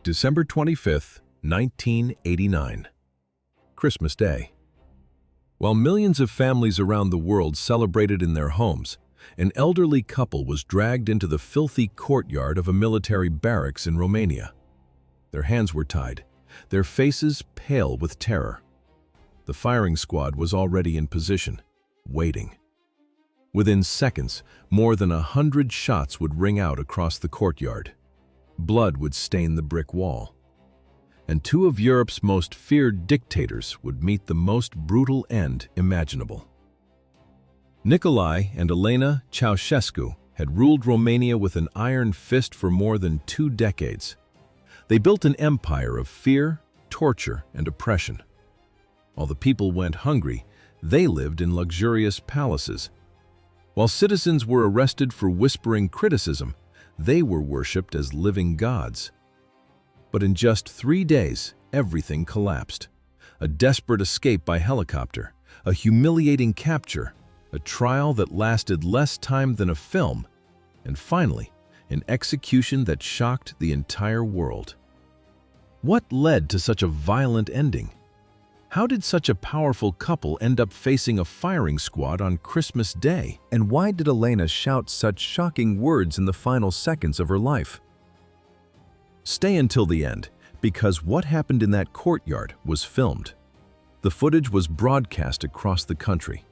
December 25th, 1989. Christmas Day. While millions of families around the world celebrated in their homes, an elderly couple was dragged into the filthy courtyard of a military barracks in Romania. Their hands were tied, their faces pale with terror. The firing squad was already in position, waiting. Within seconds, more than 100 shots would ring out across the courtyard. Blood would stain the brick wall. And two of Europe's most feared dictators would meet the most brutal end imaginable. Nicolae and Elena Ceaușescu had ruled Romania with an iron fist for more than 2 decades. They built an empire of fear, torture, and oppression. While the people went hungry, they lived in luxurious palaces. While citizens were arrested for whispering criticism, they were worshipped as living gods. But in just 3 days, everything collapsed. A desperate escape by helicopter, a humiliating capture, a trial that lasted less time than a film, and finally, an execution that shocked the entire world. What led to such a violent ending? How did such a powerful couple end up facing a firing squad on Christmas Day? And why did Elena shout such shocking words in the final seconds of her life? Stay until the end, because what happened in that courtyard was filmed. The footage was broadcast across the country.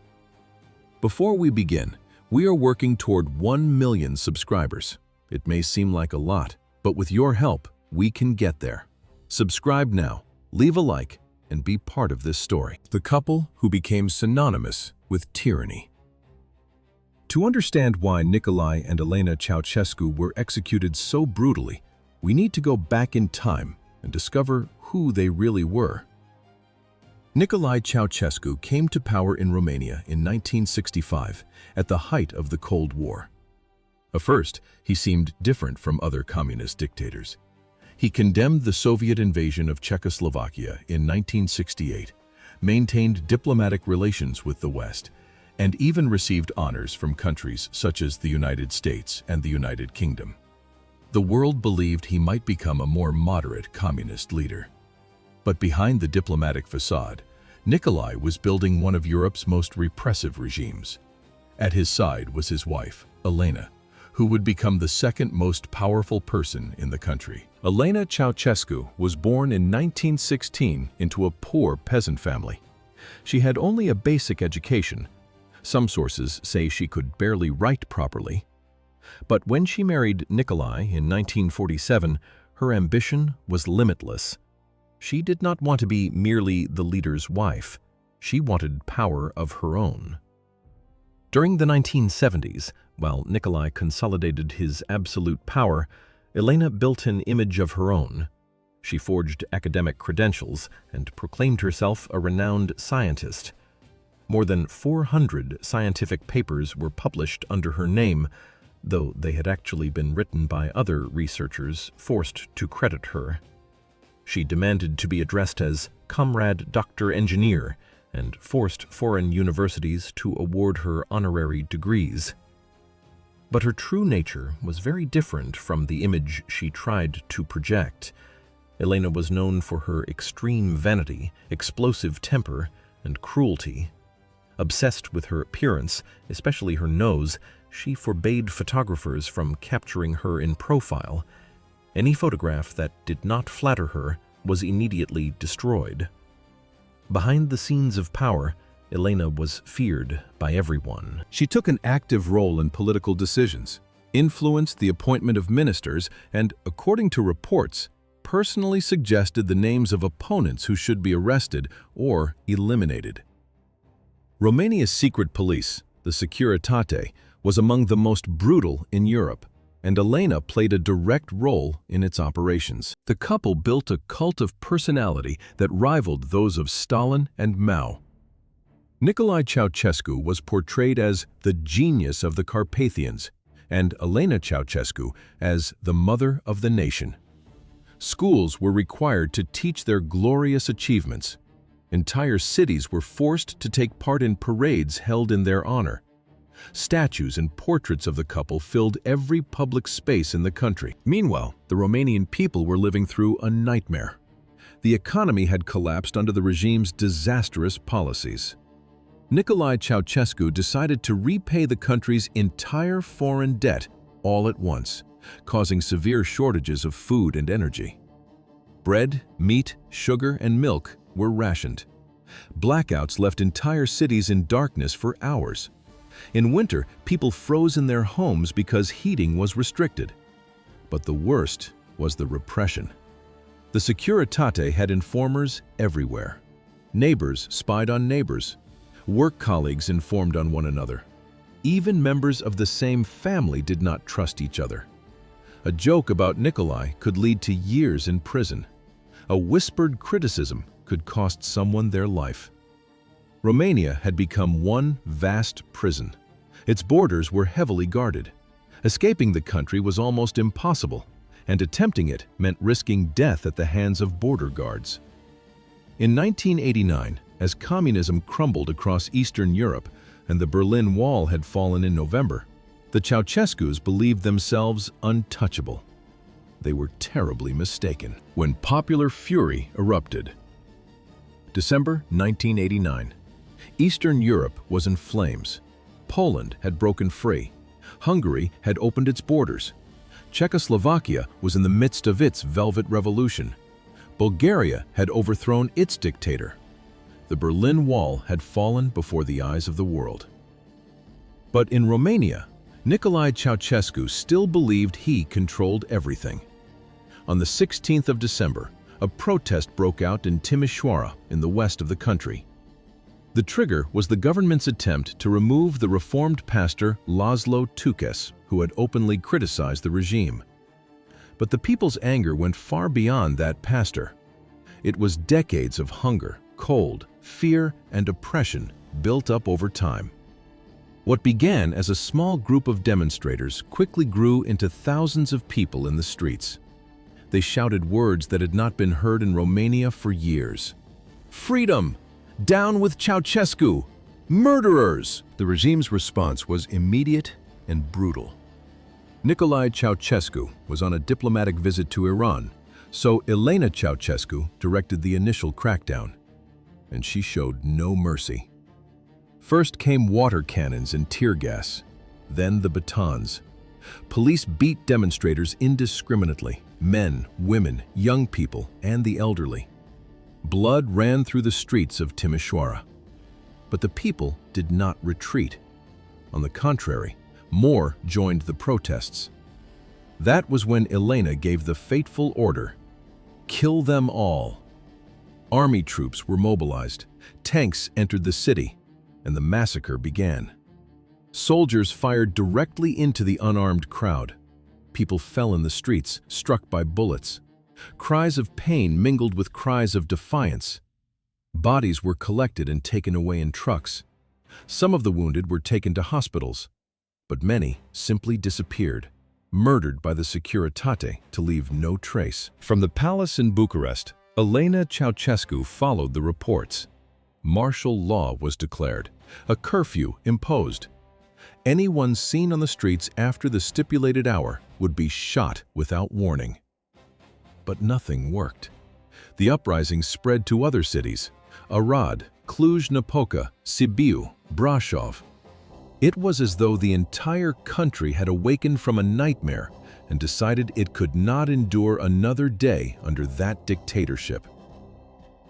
Before we begin, we are working toward 1 million subscribers. It may seem like a lot, but with your help, we can get there. Subscribe now, leave a like, and be part of this story. The couple who became synonymous with tyranny. To understand why Nicolae and Elena Ceaușescu were executed so brutally, we need to go back in time and discover who they really were. Nicolae Ceaușescu came to power in Romania in 1965, at the height of the Cold War. At first, he seemed different from other communist dictators. He condemned the Soviet invasion of Czechoslovakia in 1968, maintained diplomatic relations with the West, and even received honors from countries such as the United States and the United Kingdom. The world believed he might become a more moderate communist leader. But behind the diplomatic facade, Nicolae was building one of Europe's most repressive regimes. At his side was his wife, Elena, who would become the second most powerful person in the country. Elena Ceaușescu was born in 1916 into a poor peasant family. She had only a basic education. Some sources say she could barely write properly. But when she married Nicolae in 1947, her ambition was limitless. She did not want to be merely the leader's wife. She wanted power of her own. During the 1970s, while Nicolae consolidated his absolute power, Elena built an image of her own. She forged academic credentials and proclaimed herself a renowned scientist. More than 400 scientific papers were published under her name, though they had actually been written by other researchers forced to credit her. She demanded to be addressed as Comrade Dr. Engineer and forced foreign universities to award her honorary degrees. But her true nature was very different from the image she tried to project. Elena was known for her extreme vanity, explosive temper, and cruelty. Obsessed with her appearance, especially her nose, she forbade photographers from capturing her in profile. Any photograph that did not flatter her was immediately destroyed. Behind the scenes of power, Elena was feared by everyone. She took an active role in political decisions, influenced the appointment of ministers, and, according to reports, personally suggested the names of opponents who should be arrested or eliminated. Romania's secret police, the Securitate, was among the most brutal in Europe, and Elena played a direct role in its operations. The couple built a cult of personality that rivaled those of Stalin and Mao. Nicolae Ceaușescu was portrayed as the genius of the Carpathians, and Elena Ceaușescu as the mother of the nation. Schools were required to teach their glorious achievements. Entire cities were forced to take part in parades held in their honor. Statues and portraits of the couple filled every public space in the country. Meanwhile, the Romanian people were living through a nightmare. The economy had collapsed under the regime's disastrous policies. Nicolae Ceaușescu decided to repay the country's entire foreign debt all at once, causing severe shortages of food and energy. Bread, meat, sugar, and milk were rationed. Blackouts left entire cities in darkness for hours. In winter, people froze in their homes because heating was restricted. But the worst was the repression. The Securitate had informers everywhere. Neighbors spied on neighbors. Work colleagues informed on one another. Even members of the same family did not trust each other. A joke about Nicolae could lead to years in prison. A whispered criticism could cost someone their life. Romania had become one vast prison. Its borders were heavily guarded. Escaping the country was almost impossible, and attempting it meant risking death at the hands of border guards. In 1989, as communism crumbled across Eastern Europe and the Berlin Wall had fallen in November, the Ceaușescus believed themselves untouchable. They were terribly mistaken when popular fury erupted. December 1989. Eastern Europe was in flames. Poland had broken free. Hungary had opened its borders. Czechoslovakia was in the midst of its Velvet Revolution. Bulgaria had overthrown its dictator. The Berlin Wall had fallen before the eyes of the world. But in Romania, Nicolae Ceaușescu still believed he controlled everything. On the 16th of December, a protest broke out in Timișoara in the west of the country. The trigger was the government's attempt to remove the reformed pastor Laszlo Tucas, who had openly criticized the regime. But the people's anger went far beyond that pastor. It was decades of hunger, cold, fear, and oppression built up over time. What began as a small group of demonstrators quickly grew into thousands of people in the streets. They shouted words that had not been heard in Romania for years. "Freedom! Down with Ceaușescu! Murderers!" The regime's response was immediate and brutal. Nicolae Ceaușescu was on a diplomatic visit to Iran, so Elena Ceaușescu directed the initial crackdown, and she showed no mercy. First came water cannons and tear gas, then the batons. Police beat demonstrators indiscriminately, men, women, young people, and the elderly. Blood ran through the streets of Timișoara. But the people did not retreat. On the contrary, more joined the protests. That was when Elena gave the fateful order, "Kill them all." Army troops were mobilized, tanks entered the city, and the massacre began. Soldiers fired directly into the unarmed crowd. People fell in the streets, struck by bullets. Cries of pain mingled with cries of defiance. Bodies were collected and taken away in trucks. Some of the wounded were taken to hospitals, but many simply disappeared, murdered by the Securitate to leave no trace. From the palace in Bucharest, Elena Ceaușescu followed the reports. Martial law was declared, a curfew imposed. Anyone seen on the streets after the stipulated hour would be shot without warning. But nothing worked. The uprising spread to other cities: Arad, Cluj-Napoca, Sibiu, Brașov. It was as though the entire country had awakened from a nightmare and decided it could not endure another day under that dictatorship.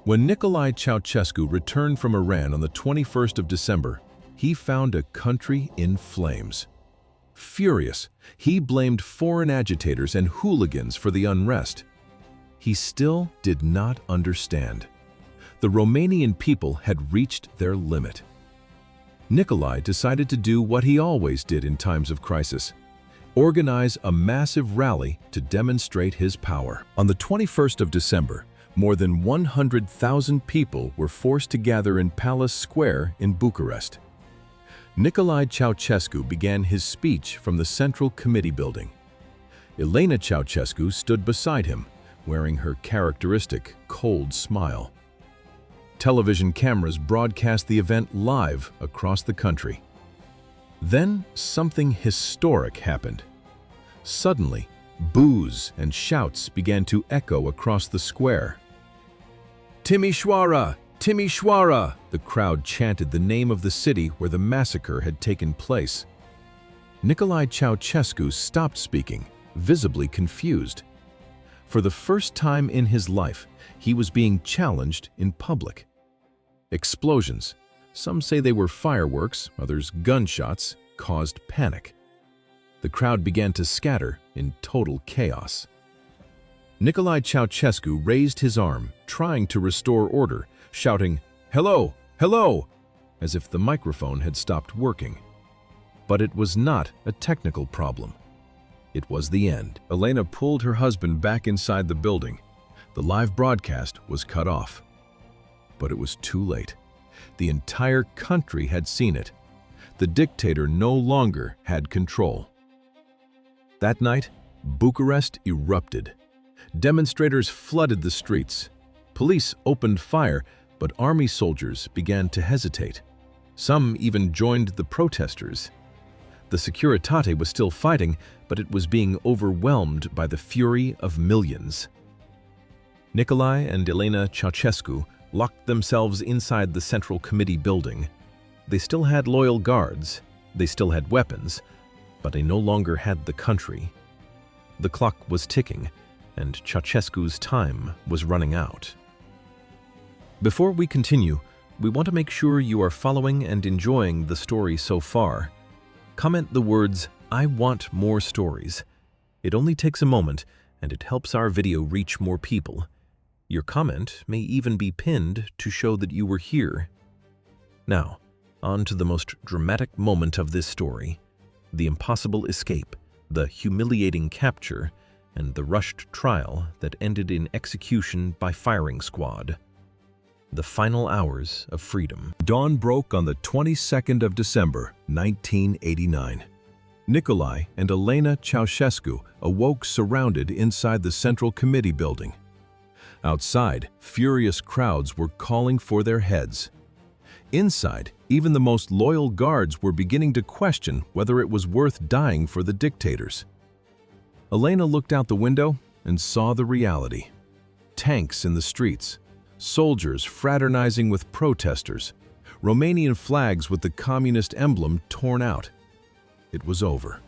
When Nicolae Ceaușescu returned from Iran on the 21st of December, he found a country in flames. Furious, he blamed foreign agitators and hooligans for the unrest. He still did not understand. The Romanian people had reached their limit. Nicolae decided to do what he always did in times of crisis: organize a massive rally to demonstrate his power. On the 21st of December, more than 100,000 people were forced to gather in Palace Square in Bucharest. Nicolae Ceaușescu began his speech from the Central Committee building. Elena Ceaușescu stood beside him, wearing her characteristic cold smile. Television cameras broadcast the event live across the country. Then something historic happened. Suddenly, boos and shouts began to echo across the square. Timișoara! Timișoara! The crowd chanted the name of the city where the massacre had taken place. Nicolae Ceaușescu stopped speaking, visibly confused. For the first time in his life, he was being challenged in public. Explosions, some say they were fireworks, others gunshots, caused panic. The crowd began to scatter in total chaos. Nicolae Ceaușescu raised his arm, trying to restore order, shouting, "Hello! Hello!" as if the microphone had stopped working. But it was not a technical problem. It was the end. Elena pulled her husband back inside the building. The live broadcast was cut off. But it was too late. The entire country had seen it. The dictator no longer had control. That night, Bucharest erupted. Demonstrators flooded the streets. Police opened fire, but army soldiers began to hesitate. Some even joined the protesters. The Securitate was still fighting, but it was being overwhelmed by the fury of millions. Nicolae and Elena Ceaușescu locked themselves inside the Central Committee building. They still had loyal guards, they still had weapons, but they no longer had the country. The clock was ticking, and Ceaușescu's time was running out. Before we continue, we want to make sure you are following and enjoying the story so far. Comment the words, "I want more stories." It only takes a moment, and it helps our video reach more people. Your comment may even be pinned to show that you were here. Now, on to the most dramatic moment of this story, the impossible escape, the humiliating capture, and the rushed trial that ended in execution by firing squad. The final hours of freedom. Dawn broke on the 22nd of December, 1989. Nicolae and Elena Ceaușescu awoke surrounded inside the Central Committee building. Outside, furious crowds were calling for their heads. Inside, even the most loyal guards were beginning to question whether it was worth dying for the dictators. Elena looked out the window and saw the reality. Tanks in the streets, soldiers fraternizing with protesters, Romanian flags with the communist emblem torn out. It was over.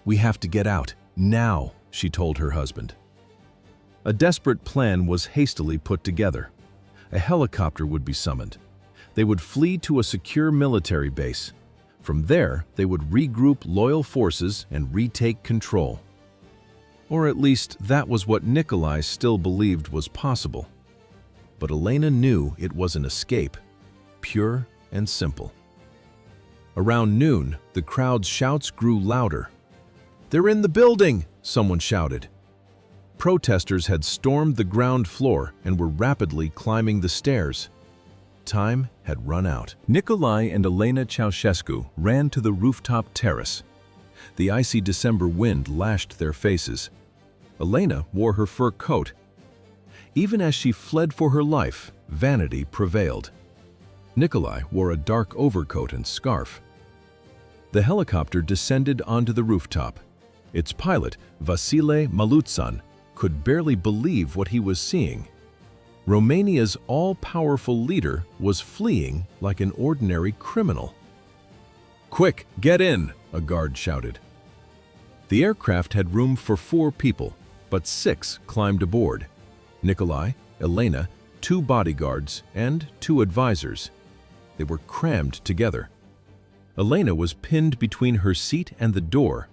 "We have to get out, now," she told her husband. A desperate plan was hastily put together. A helicopter would be summoned. They would flee to a secure military base. From there, they would regroup loyal forces and retake control. Or at least that was what Nicolae still believed was possible. But Elena knew it was an escape, pure and simple. Around noon, the crowd's shouts grew louder. "They're in the building!" someone shouted. Protesters had stormed the ground floor and were rapidly climbing the stairs. Time had run out. Nicolae and Elena Ceaușescu ran to the rooftop terrace. The icy December wind lashed their faces. Elena wore her fur coat. Even as she fled for her life, vanity prevailed. Nicolae wore a dark overcoat and scarf. The helicopter descended onto the rooftop. Its pilot, Vasile Malutsan, could barely believe what he was seeing. Romania's all-powerful leader was fleeing like an ordinary criminal. "Quick, get in!" a guard shouted. The aircraft had room for 4 people, but 6 climbed aboard. Nicolae, Elena, 2 bodyguards, and 2 advisors. They were crammed together. Elena was pinned between her seat and the door,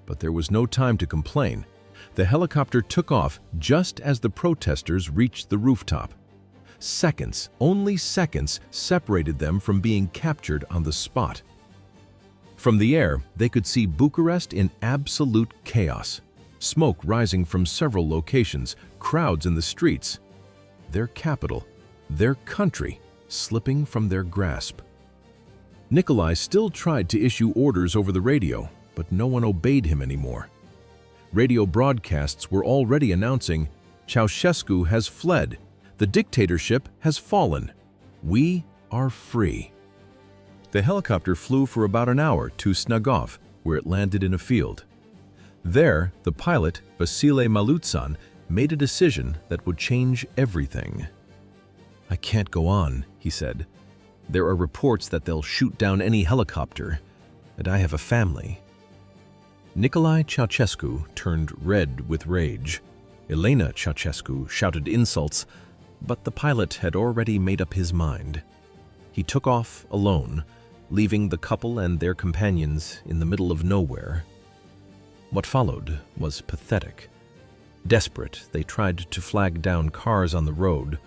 but there was no time to complain. The helicopter took off just as the protesters reached the rooftop. Seconds, only seconds, separated them from being captured on the spot. From the air, they could see Bucharest in absolute chaos. Smoke rising from several locations, crowds in the streets. Their capital, their country, slipping from their grasp. Nicolae still tried to issue orders over the radio, but no one obeyed him anymore. Radio broadcasts were already announcing, "Ceaușescu has fled. The dictatorship has fallen. We are free." The helicopter flew for about an hour to Snagov, where it landed in a field. There, the pilot, Vasile Malutsan, made a decision that would change everything. "I can't go on," he said. "There are reports that they'll shoot down any helicopter, and I have a family." Nicolae Ceaușescu turned red with rage. Elena Ceaușescu shouted insults, but the pilot had already made up his mind. He took off alone, leaving the couple and their companions in the middle of nowhere. What followed was pathetic. Desperate, they tried to flag down cars on the road.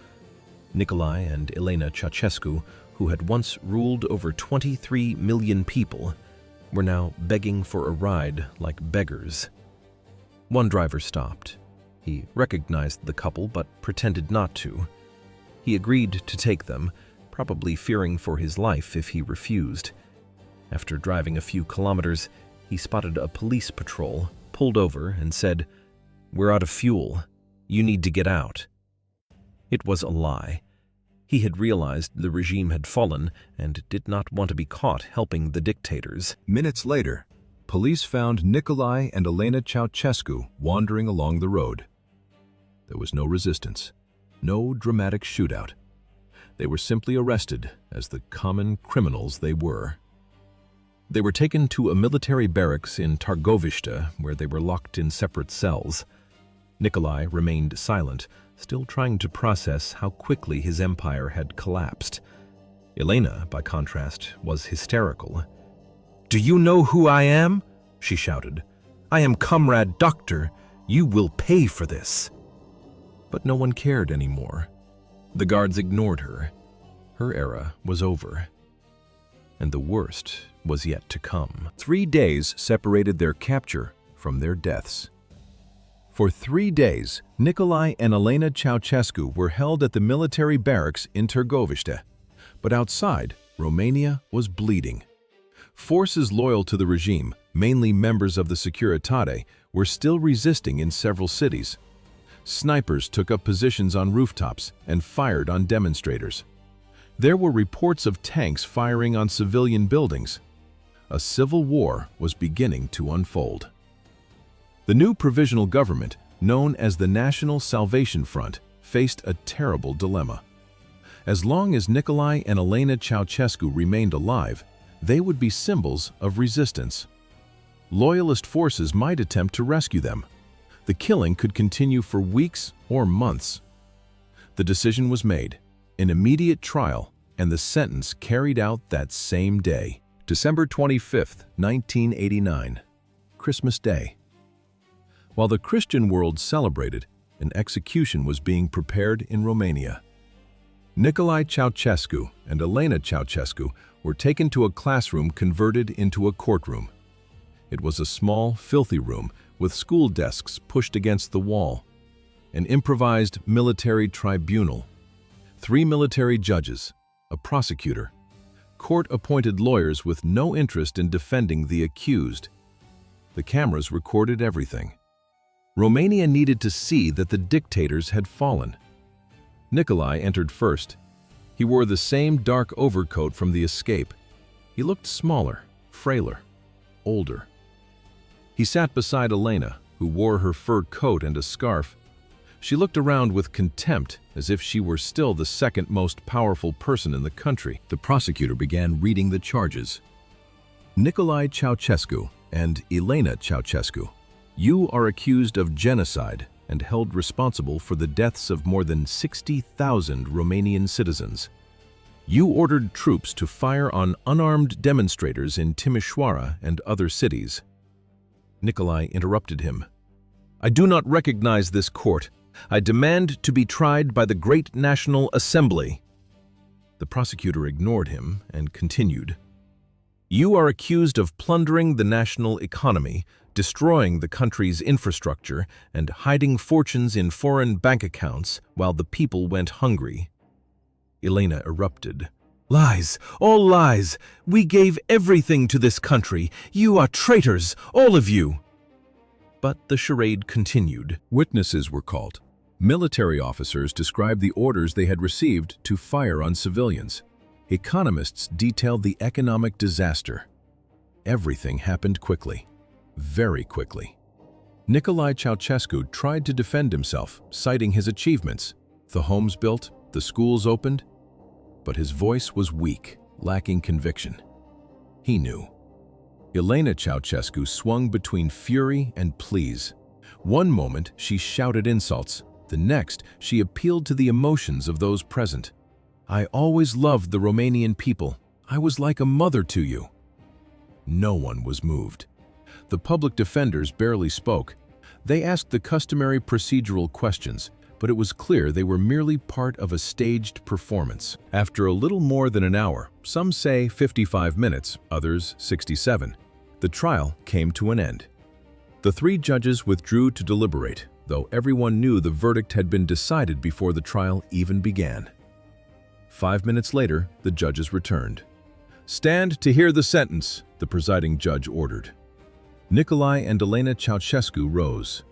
Nicolae and Elena Ceaușescu, who had once ruled over 23 million people, were now begging for a ride like beggars. One driver stopped. He recognized the couple but pretended not to. He agreed to take them, probably fearing for his life if he refused. After driving a few kilometers, he spotted a police patrol, pulled over, and said, "We're out of fuel. You need to get out." It was a lie. He had realized the regime had fallen and did not want to be caught helping the dictators. Minutes later, police found Nicolae and Elena Ceaușescu wandering along the road. There was no resistance, no dramatic shootout. They were simply arrested as the common criminals they were. They were taken to a military barracks in Târgoviște, where they were locked in separate cells. Nicolae remained silent, still trying to process how quickly his empire had collapsed. Elena, by contrast, was hysterical. "Do you know who I am?" she shouted. "I am Comrade Doctor. You will pay for this." But no one cared anymore. The guards ignored her. Her era was over. And the worst was yet to come. 3 days separated their capture from their deaths. For 3 days, Nicolae and Elena Ceaușescu were held at the military barracks in Târgoviște. But outside, Romania was bleeding. Forces loyal to the regime, mainly members of the Securitate, were still resisting in several cities. Snipers took up positions on rooftops and fired on demonstrators. There were reports of tanks firing on civilian buildings. A civil war was beginning to unfold. The new provisional government, known as the National Salvation Front, faced a terrible dilemma. As long as Nicolae and Elena Ceaușescu remained alive, they would be symbols of resistance. Loyalist forces might attempt to rescue them. The killing could continue for weeks or months. The decision was made, an immediate trial, and the sentence carried out that same day. December 25th, 1989, Christmas Day. While the Christian world celebrated, an execution was being prepared in Romania. Nicolae Ceaușescu and Elena Ceaușescu were taken to a classroom converted into a courtroom. It was a small, filthy room with school desks pushed against the wall. An improvised military tribunal. 3 military judges, a prosecutor, court-appointed lawyers with no interest in defending the accused. The cameras recorded everything. Romania needed to see that the dictators had fallen. Nicolae entered first. He wore the same dark overcoat from the escape. He looked smaller, frailer, older. He sat beside Elena, who wore her fur coat and a scarf. She looked around with contempt, as if she were still the second most powerful person in the country. The prosecutor began reading the charges. Nicolae Ceaușescu and Elena Ceaușescu, you are accused of genocide and held responsible for the deaths of more than 60,000 Romanian citizens. You ordered troops to fire on unarmed demonstrators in Timișoara and other cities. Nicolae interrupted him. I do not recognize this court. I demand to be tried by the Great National Assembly. The prosecutor ignored him and continued. You are accused of plundering the national economy, destroying the country's infrastructure, and hiding fortunes in foreign bank accounts while the people went hungry. Elena erupted. Lies, all lies. We gave everything to this country. You are traitors, all of you. But the charade continued. Witnesses were called. Military officers described the orders they had received to fire on civilians. Economists detailed the economic disaster. Everything happened quickly, very quickly. Nicolae Ceaușescu tried to defend himself, citing his achievements: the homes built, the schools opened. But his voice was weak, lacking conviction. He knew. Elena Ceaușescu swung between fury and pleas. One moment she shouted insults, the next she appealed to the emotions of those present. "I always loved the Romanian people. I was like a mother to you." No one was moved. The public defenders barely spoke. They asked the customary procedural questions, but it was clear they were merely part of a staged performance. After a little more than an hour, some say 55 minutes, others 67, the trial came to an end. The three judges withdrew to deliberate, though everyone knew the verdict had been decided before the trial even began. 5 minutes later, the judges returned. "Stand to hear the sentence," the presiding judge ordered. Nicolae and Elena Ceaușescu rose.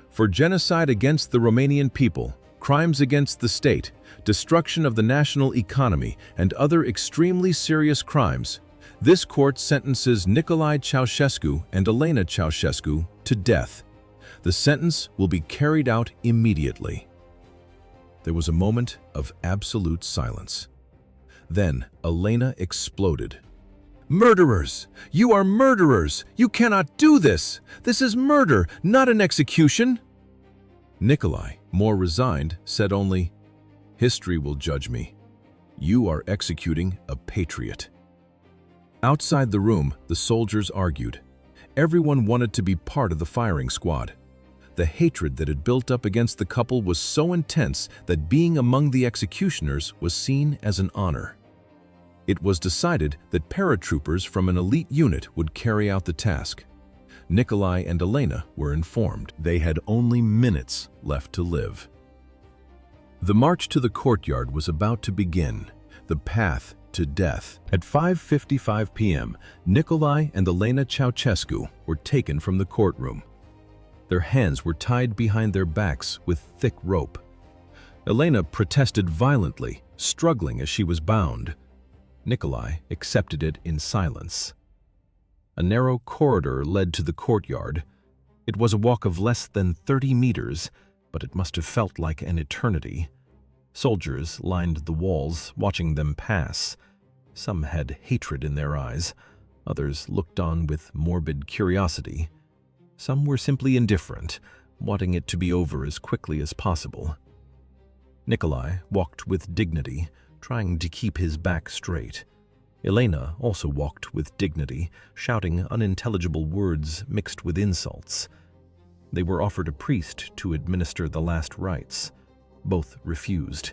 "For genocide against the Romanian people, crimes against the state, destruction of the national economy, and other extremely serious crimes, this court sentences Nicolae Ceaușescu and Elena Ceaușescu to death. The sentence will be carried out immediately." There was a moment of absolute silence. Then Elena exploded. "Murderers! You are murderers! You cannot do this! This is murder, not an execution!" Nicolae, more resigned, said only, "History will judge me. You are executing a patriot." Outside the room, the soldiers argued. Everyone wanted to be part of the firing squad. The hatred that had built up against the couple was so intense that being among the executioners was seen as an honor. It was decided that paratroopers from an elite unit would carry out the task. Nicolae and Elena were informed they had only minutes left to live. The march to the courtyard was about to begin, the path to death. At 5:55 p.m., Nicolae and Elena Ceaușescu were taken from the courtroom. Their hands were tied behind their backs with thick rope. Elena protested violently, struggling as she was bound. Nicolae accepted it in silence. A narrow corridor led to the courtyard. It was a walk of less than 30 meters, but it must have felt like an eternity. Soldiers lined the walls, watching them pass. Some had hatred in their eyes. Others looked on with morbid curiosity. Some were simply indifferent, wanting it to be over as quickly as possible. Nicolae walked with dignity, trying to keep his back straight. Elena also walked with dignity, shouting unintelligible words mixed with insults. They were offered a priest to administer the last rites. Both refused.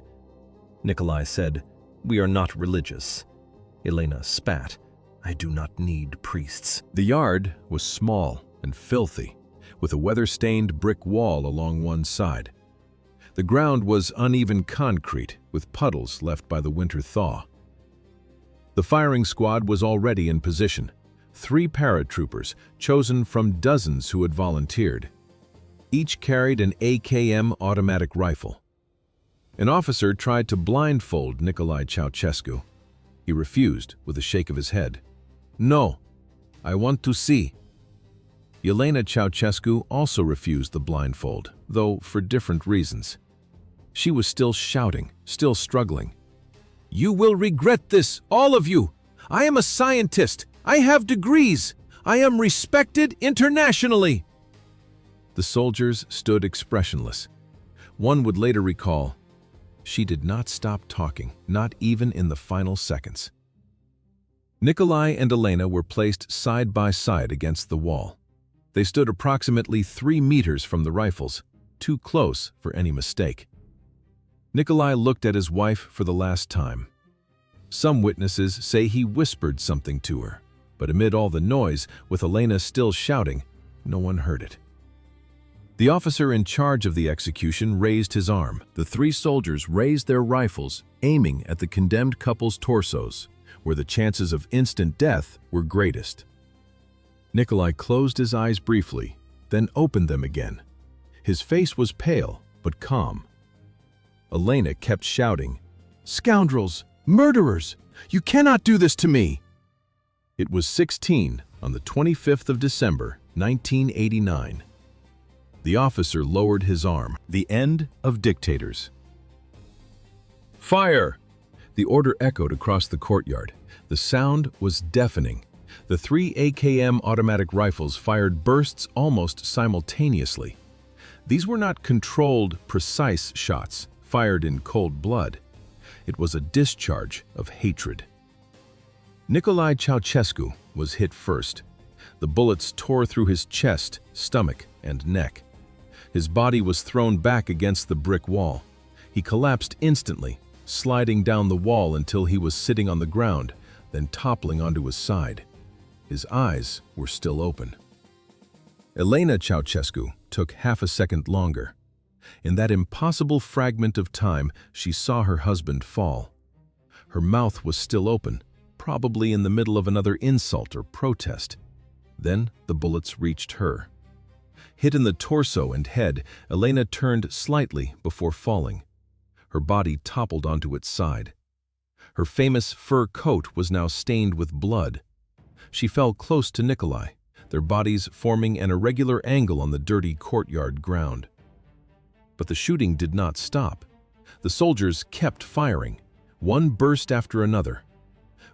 Nicolae said, "We are not religious." Elena spat, "I do not need priests." The yard was small and filthy, with a weather-stained brick wall along one side. The ground was uneven concrete, with puddles left by the winter thaw. The firing squad was already in position, 3 paratroopers chosen from dozens who had volunteered. Each carried an AKM automatic rifle. An officer tried to blindfold Nicolae Ceaușescu. He refused with a shake of his head. "No, I want to see." Elena Ceaușescu also refused the blindfold, though for different reasons. She was still shouting, still struggling. "You will regret this, all of you! I am a scientist! I have degrees! I am respected internationally!" The soldiers stood expressionless. One would later recall, "She did not stop talking, not even in the final seconds." Nicolae and Elena were placed side by side against the wall. They stood approximately 3 meters from the rifles, too close for any mistake. Nicolae looked at his wife for the last time. Some witnesses say he whispered something to her, but amid all the noise, with Elena still shouting, no one heard it. The officer in charge of the execution raised his arm. The 3 soldiers raised their rifles, aiming at the condemned couple's torsos, where the chances of instant death were greatest. Nicolae closed his eyes briefly, then opened them again. His face was pale, but calm. Elena kept shouting, "Scoundrels! Murderers! You cannot do this to me! It was 16 on the 25th of December, 1989. The officer lowered his arm. The end of dictators. Fire! The order echoed across the courtyard. The sound was deafening. The 3 AKM automatic rifles fired bursts almost simultaneously. These were not controlled, precise shots fired in cold blood. It was a discharge of hatred. Nicolae Ceaușescu was hit first. The bullets tore through his chest, stomach, and neck. His body was thrown back against the brick wall. He collapsed instantly, sliding down the wall until he was sitting on the ground, then toppling onto his side. His eyes were still open. Elena Ceaușescu took half a second longer. In that impossible fragment of time, she saw her husband fall. Her mouth was still open, probably in the middle of another insult or protest. Then the bullets reached her. Hit in the torso and head, Elena turned slightly before falling. Her body toppled onto its side. Her famous fur coat was now stained with blood. She fell close to Nicolae, their bodies forming an irregular angle on the dirty courtyard ground. But the shooting did not stop. The soldiers kept firing, one burst after another.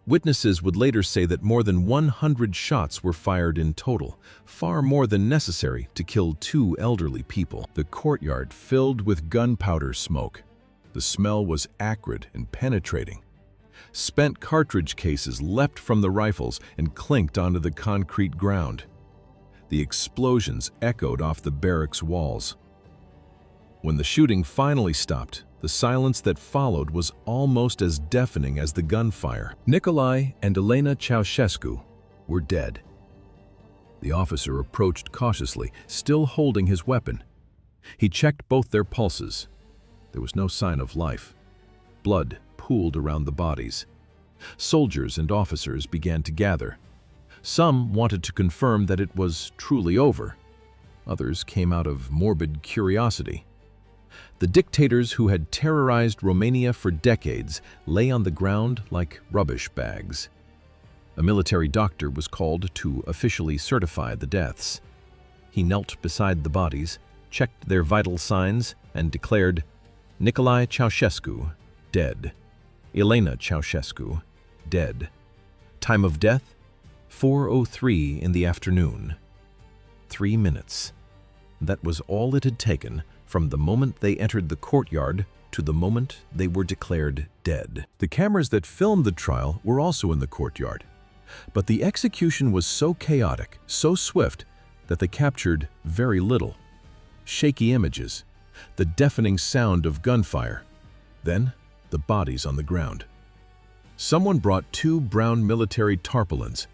Witnesses would later say that more than 100 shots were fired in total, far more than necessary to kill 2 elderly people. The courtyard filled with gunpowder smoke. The smell was acrid and penetrating. Spent cartridge cases leapt from the rifles and clinked onto the concrete ground. The explosions echoed off the barracks walls. When the shooting finally stopped, the silence that followed was almost as deafening as the gunfire. Nicolae and Elena Ceaușescu were dead. The officer approached cautiously, still holding his weapon. He checked both their pulses. There was no sign of life. Blood pooled around the bodies. Soldiers and officers began to gather. Some wanted to confirm that it was truly over. Others came out of morbid curiosity. The dictators who had terrorized Romania for decades lay on the ground like rubbish bags. A military doctor was called to officially certify the deaths. He knelt beside the bodies, checked their vital signs, and declared, "Nicolae Ceaușescu, dead. Elena Ceaușescu, dead. Time of death, 4:03 in the afternoon." 3 minutes. That was all it had taken from the moment they entered the courtyard to the moment they were declared dead. The cameras that filmed the trial were also in the courtyard. But the execution was so chaotic, so swift, that they captured very little. Shaky images, the deafening sound of gunfire, then the bodies on the ground. Someone brought 2 brown military tarpaulins.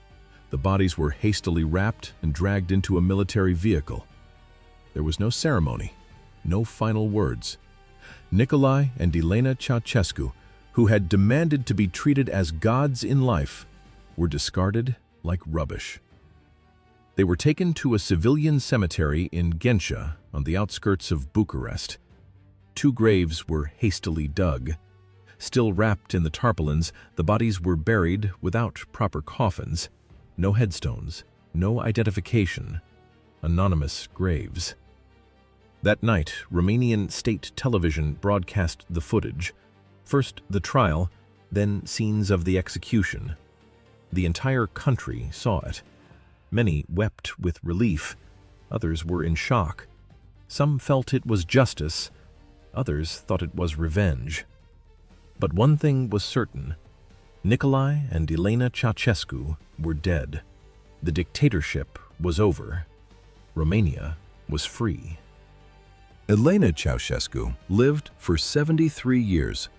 The bodies were hastily wrapped and dragged into a military vehicle. There was no ceremony, no final words. Nicolae and Elena Ceaușescu, who had demanded to be treated as gods in life, were discarded like rubbish. They were taken to a civilian cemetery in Ghencea, on the outskirts of Bucharest. 2 graves were hastily dug. Still wrapped in the tarpaulins, the bodies were buried without proper coffins. No headstones, no identification. Anonymous graves. That night, Romanian state television broadcast the footage. First the trial, then scenes of the execution. The entire country saw it. Many wept with relief. Others were in shock. Some felt it was justice. Others thought it was revenge. But one thing was certain. Nicolae and Elena Ceaușescu were dead. The dictatorship was over. Romania was free. Elena Ceaușescu lived for 73 years.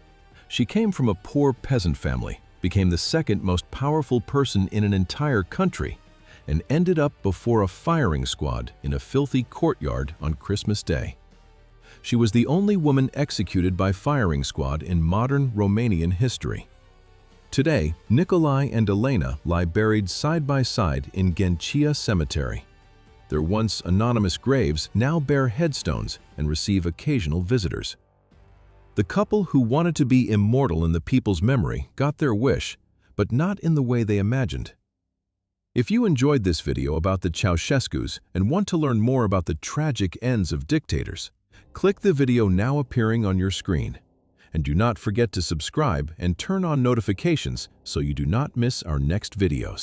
She came from a poor peasant family, became the second most powerful person in an entire country, and ended up before a firing squad in a filthy courtyard on Christmas Day. She was the only woman executed by firing squad in modern Romanian history. Today, Nicolae and Elena lie buried side by side in Ghencea Cemetery. Their once anonymous graves now bear headstones and receive occasional visitors. The couple who wanted to be immortal in the people's memory got their wish. but not in the way they imagined. If you enjoyed this video about the Ceaușescus and want to learn more about the tragic ends of dictators, click the video now appearing on your screen. And do not forget to subscribe and turn on notifications so you do not miss our next videos.